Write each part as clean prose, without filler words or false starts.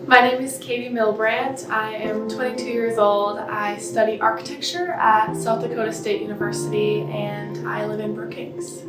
My name is Katie Milbrandt. I am 22 years old. I study architecture at South Dakota State University and I live in Brookings.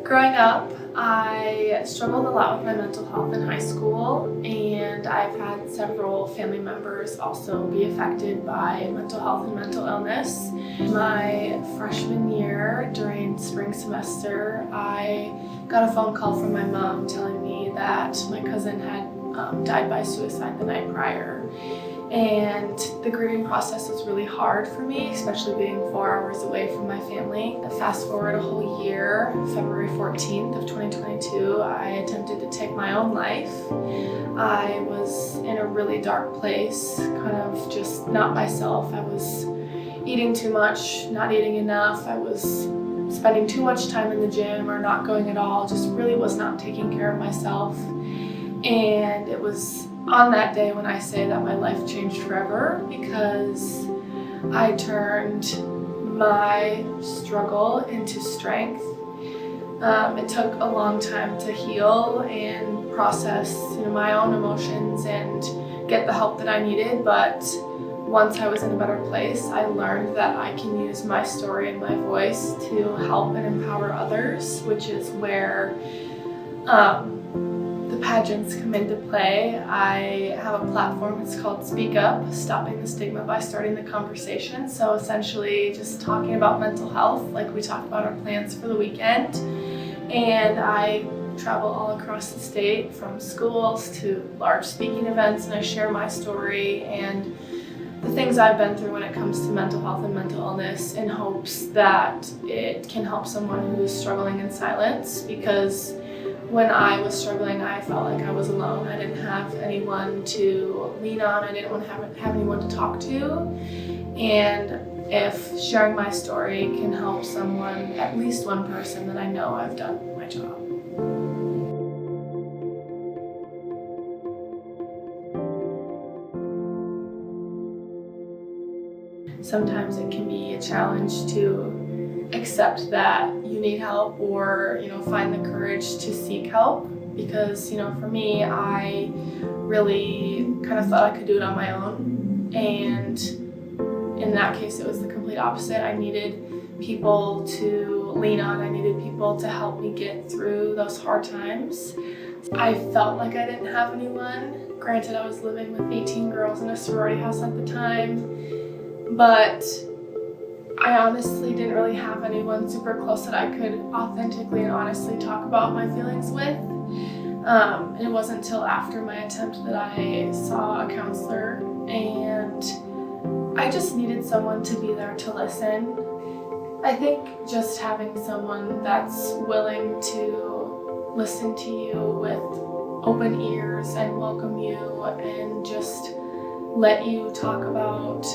Growing up, I struggled a lot with my mental health in high school, and I've had several family members also be affected by mental health and mental illness. My freshman year, during spring semester, I got a phone call from my mom telling me that my cousin had died by suicide the night prior. And the grieving process was really hard for me, especially being 4 hours away from my family. Fast forward a whole year, February 14th of 2022, I attempted to take my own life. I was in a really dark place, kind of just not myself. I was eating too much, not eating enough. I was spending too much time in the gym or not going at all, just really was not taking care of myself. And it was on that day when I say that my life changed forever, because I turned my struggle into strength. It took a long time to heal and process my own emotions and get the help that I needed, but once I was in a better place, I learned that I can use my story and my voice to help and empower others, which is where the pageants come into play. I have a platform, it's called Speak Up, Stopping the Stigma by Starting the Conversation. So essentially just talking about mental health, like we talk about our plans for the weekend. And I travel all across the state, from schools to large speaking events, and I share my story and the things I've been through when it comes to mental health and mental illness, in hopes that it can help someone who is struggling in silence, because when I was struggling, I felt like I was alone. I didn't have anyone to lean on. I didn't want to have anyone to talk to. And if sharing my story can help someone, at least one person, then I know I've done my job. Sometimes it can be a challenge to accept that you need help, or find the courage to seek help, because for me, I really kind of thought I could do it on my own, and in that case it was the complete opposite. I needed people to lean on. I needed people to help me get through those hard times. I felt like I didn't have anyone. Granted, I was living with 18 girls in a sorority house at the time, but I honestly didn't really have anyone super close that I could authentically and honestly talk about my feelings with. And it wasn't until after my attempt that I saw a counselor, and I just needed someone to be there to listen. I think just having someone that's willing to listen to you with open ears and welcome you and just let you talk about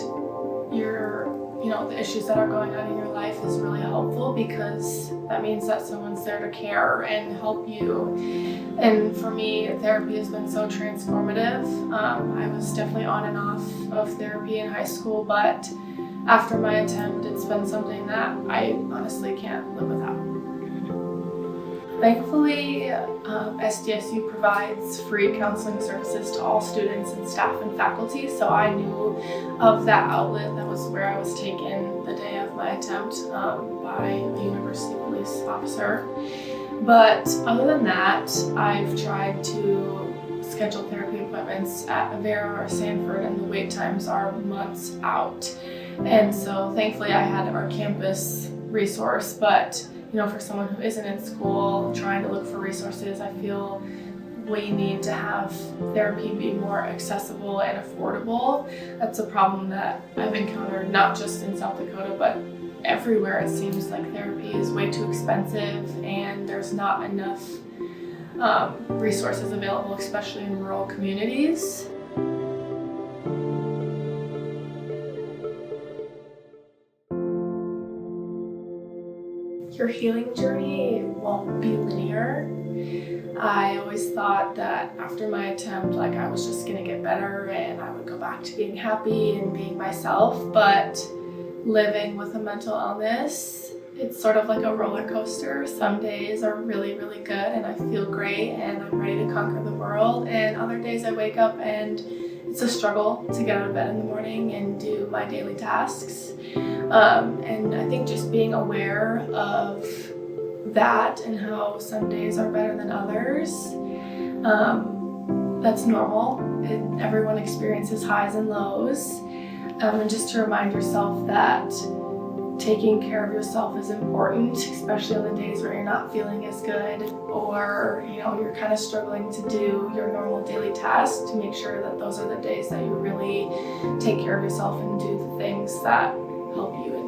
the issues that are going on in your life is really helpful, because that means that someone's there to care and help you. And for me, therapy has been so transformative. I was definitely on and off of therapy in high school, but after my attempt, it's been something that I honestly can't live without. Thankfully, SDSU provides free counseling services to all students and staff and faculty, so I knew of that outlet. That was where I was taken the day of my attempt by a university police officer. But other than that, I've tried to schedule therapy appointments at Avera or Sanford, and the wait times are months out. And so thankfully I had our campus resource, but for someone who isn't in school trying to look for resources, I feel we need to have therapy be more accessible and affordable. That's a problem that I've encountered not just in South Dakota, but everywhere. It seems like therapy is way too expensive and there's not enough resources available, especially in rural communities. Your healing journey won't be linear. I always thought that after my attempt, I was just gonna get better and I would go back to being happy and being myself, but living with a mental illness It's sort of like a roller coaster. Some days are really, really good and I feel great and I'm ready to conquer the world. And other days I wake up and it's a struggle to get out of bed in the morning and do my daily tasks. And I think just being aware of that and how some days are better than others, that's normal. Everyone experiences highs and lows. And just to remind yourself that taking care of yourself is important, especially on the days where you're not feeling as good or you're kind of struggling to do your normal daily tasks, to make sure that those are the days that you really take care of yourself and do the things that help you